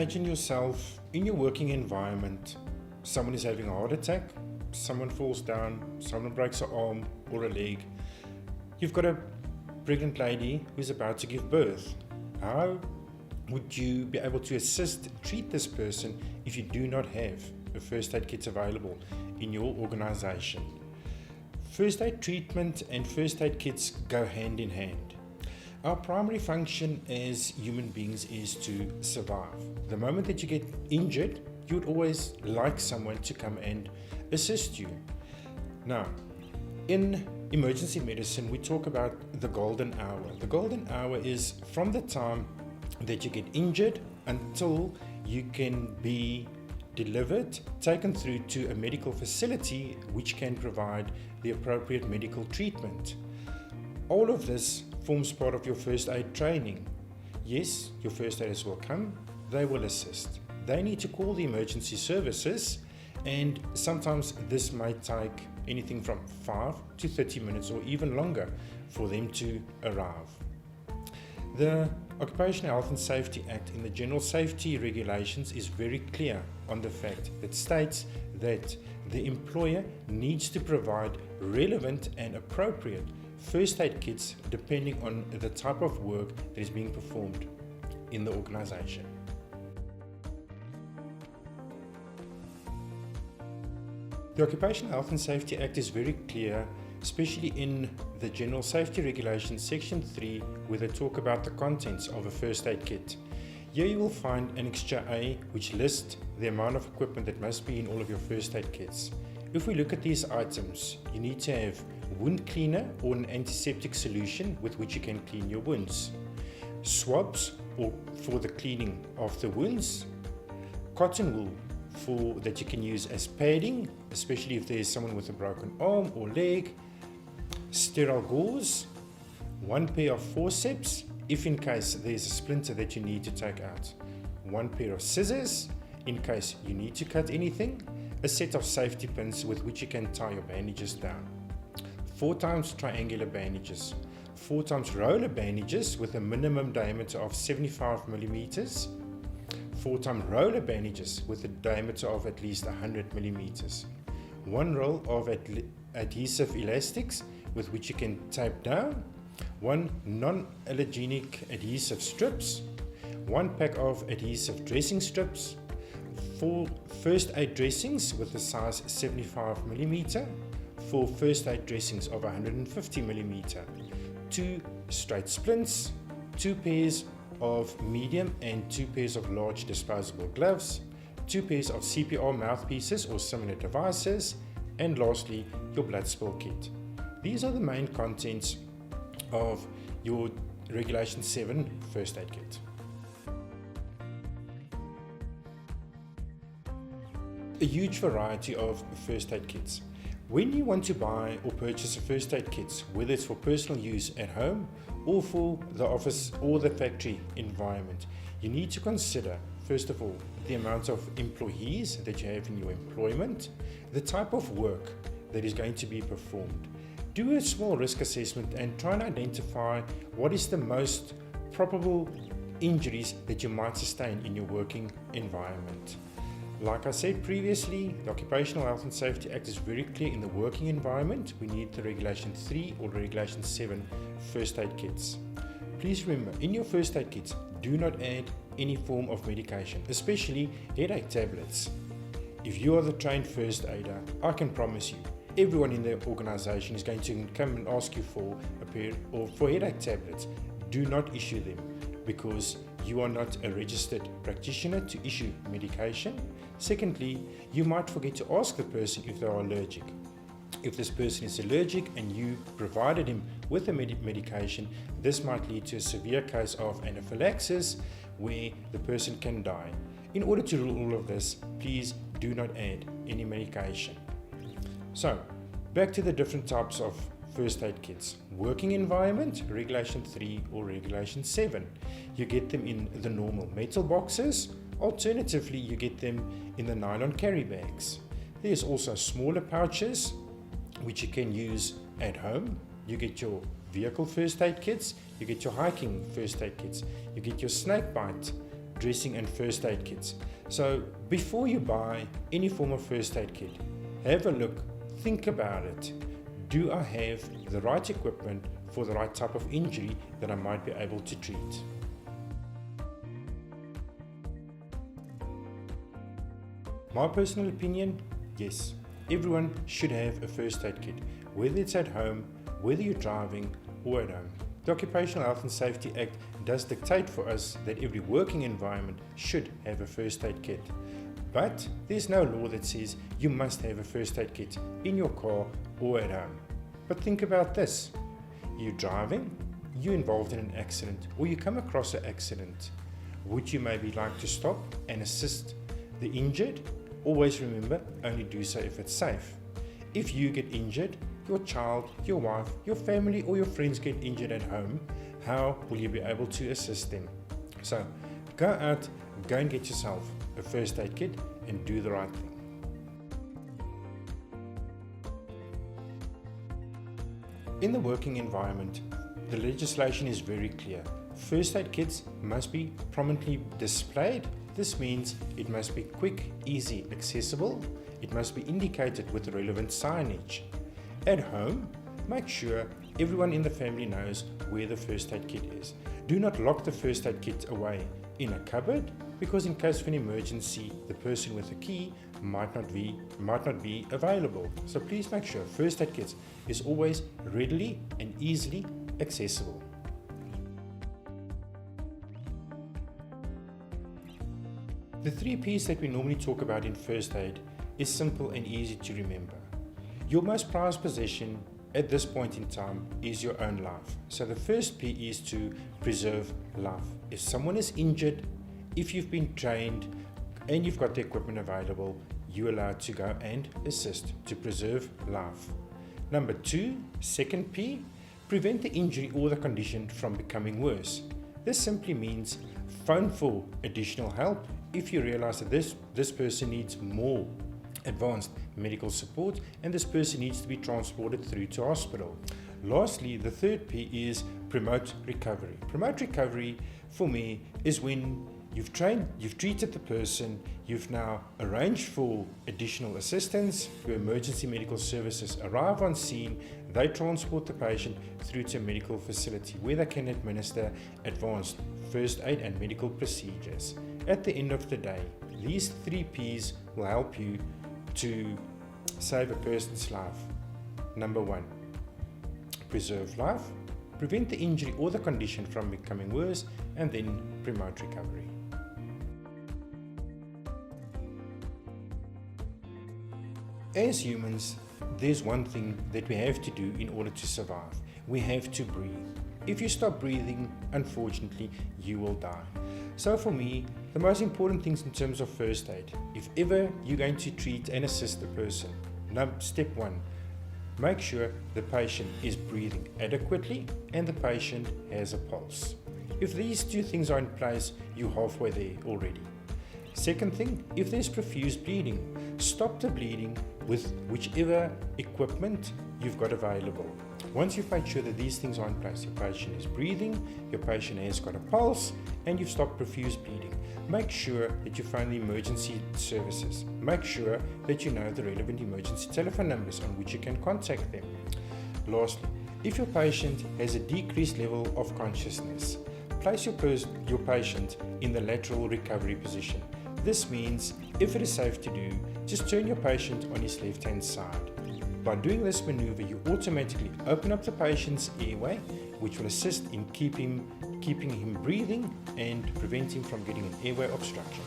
imagine yourself in your working environment. Someone is having a heart attack, someone falls down, someone breaks an arm or a leg. You've got a pregnant lady who's about to give birth. How would you be able to treat this person if you do not have a first aid kit available in your organization? First aid treatment and first aid kits go hand in hand. Our primary function as human beings is to survive. The moment that you get injured, you would always like someone to come and assist you. Now, in emergency medicine, we talk about the golden hour. The golden hour is from the time that you get injured until you can be delivered, taken through to a medical facility which can provide the appropriate medical treatment. All of this forms part of your first aid training. Yes, your first aiders will come, they will assist. They need to call the emergency services, and sometimes this might take anything from 5 to 30 minutes or even longer for them to arrive. The Occupational Health and Safety Act in the General Safety Regulations is very clear on the fact that states that the employer needs to provide relevant and appropriate first aid kits depending on the type of work that is being performed in the organization. The Occupational Health and Safety Act is very clear, especially in the General Safety Regulations Section 3, where they talk about the contents of a first aid kit. Here you will find Annexure A, which lists the amount of equipment that must be in all of your first aid kits. If we look at these items, you need to have wound cleaner or an antiseptic solution with which you can clean your wounds, swabs or for the cleaning of the wounds, cotton wool that you can use as padding, especially if there is someone with a broken arm or leg, sterile gauze, one pair of forceps if in case there is a splinter that you need to take out, one pair of scissors in case you need to cut anything, a set of safety pins with which you can tie your bandages down, 4 times triangular bandages, 4 times roller bandages with a minimum diameter of 75 millimeters, 4 times roller bandages with a diameter of at least 100 millimeters, 1 roll of adhesive elastics with which you can tape down, 1 non-allergenic adhesive strips, 1 pack of adhesive dressing strips, 4 first aid dressings with a size 75 millimeter, 4 first aid dressings of 150 millimeter, 2 straight splints, 2 pairs of medium and 2 pairs of large disposable gloves, 2 pairs of CPR mouthpieces or similar devices, and lastly, your blood spill kit. These are the main contents of your Regulation 7 first aid kit. A huge variety of first aid kits. When you want to buy or purchase a first aid kit, whether it's for personal use at home or for the office or the factory environment, you need to consider, first of all, the amount of employees that you have in your employment, the type of work that is going to be performed. Do a small risk assessment and try and identify what is the most probable injuries that you might sustain in your working environment. Like I said previously, the Occupational Health and Safety Act is very clear in the working environment. We need the Regulation 3 or Regulation 7 first aid kits. Please remember, in your first aid kits, do not add any form of medication, especially headache tablets. If you are the trained first aider, I can promise you, everyone in the organization is going to come and ask you for a pair or for headache tablets. Do not issue them because you are not a registered practitioner to issue medication. Secondly, you might forget to ask the person if they are allergic. If this person is allergic and you provided him with a medication, this might lead to a severe case of anaphylaxis where the person can die. In order to rule all of this, please do not add any medication. So, back to the different types of first aid kits. Working environment, Regulation 3 or Regulation 7. You get them in the normal metal boxes. Alternatively, you get them in the nylon carry bags. There's also smaller pouches which you can use at home. You get your vehicle first aid kits, you get your hiking first aid kits, you get your snake bite dressing and first aid kits. So before you buy any form of first aid kit, have a look, think about it. Do I have the right equipment for the right type of injury that I might be able to treat? My personal opinion, yes, everyone should have a first aid kit, whether it's at home, whether you're driving or at home. The Occupational Health and Safety Act does dictate for us that every working environment should have a first aid kit. But there's no law that says you must have a first aid kit in your car or at home. But think about this. You're driving, you're involved in an accident, or you come across an accident. Would you maybe like to stop and assist the injured? Always remember, only do so if it's safe. If you get injured, your child, your wife, your family or your friends get injured at home, how will you be able to assist them? So go out, go and get yourself a first aid kit and do the right thing. In the working environment, the legislation is very clear. First aid kits must be prominently displayed. This means it must be quick, easy, accessible. It must be indicated with the relevant signage. At home, make sure everyone in the family knows where the first aid kit is. Do not lock the first aid kit away in a cupboard, because in case of an emergency, the person with the key might not be available. So please make sure first aid kits is always readily and easily accessible. The 3 P's that we normally talk about in first aid is simple and easy to remember. Your most prized possession at this point in time is your own life. So the first P is to preserve life. If someone is injured, if you've been trained and you've got the equipment available, you're allowed to go and assist to preserve life. Number 2, second P, prevent the injury or the condition from becoming worse. This simply means phone for additional help if you realize that this person needs more advanced medical support and this person needs to be transported through to hospital. Lastly, the third P is promote recovery. Promote recovery for me is when you've treated the person, you've now arranged for additional assistance, your emergency medical services arrive on scene, they transport the patient through to a medical facility where they can administer advanced first aid and medical procedures. At the end of the day, these 3 P's will help you to save a person's life. Number 1, preserve life, prevent the injury or the condition from becoming worse, and then promote recovery. As humans, there's one thing that we have to do in order to survive. We have to breathe. If you stop breathing, unfortunately, you will die. So for me, the most important things in terms of first aid, if ever you're going to treat and assist the person, step 1, make sure the patient is breathing adequately and the patient has a pulse. If these 2 things are in place, you're halfway there already. Second thing, if there's profuse bleeding, stop the bleeding with whichever equipment you've got available. Once you've made sure that these things are in place, your patient is breathing, your patient has got a pulse, and you've stopped profuse bleeding, make sure that you phone the emergency services. Make sure that you know the relevant emergency telephone numbers on which you can contact them. Lastly, if your patient has a decreased level of consciousness, place your patient in the lateral recovery position. This means, if it is safe to do, just turn your patient on his left-hand side. By doing this maneuver, you automatically open up the patient's airway, which will assist in keeping him breathing and prevent him from getting an airway obstruction.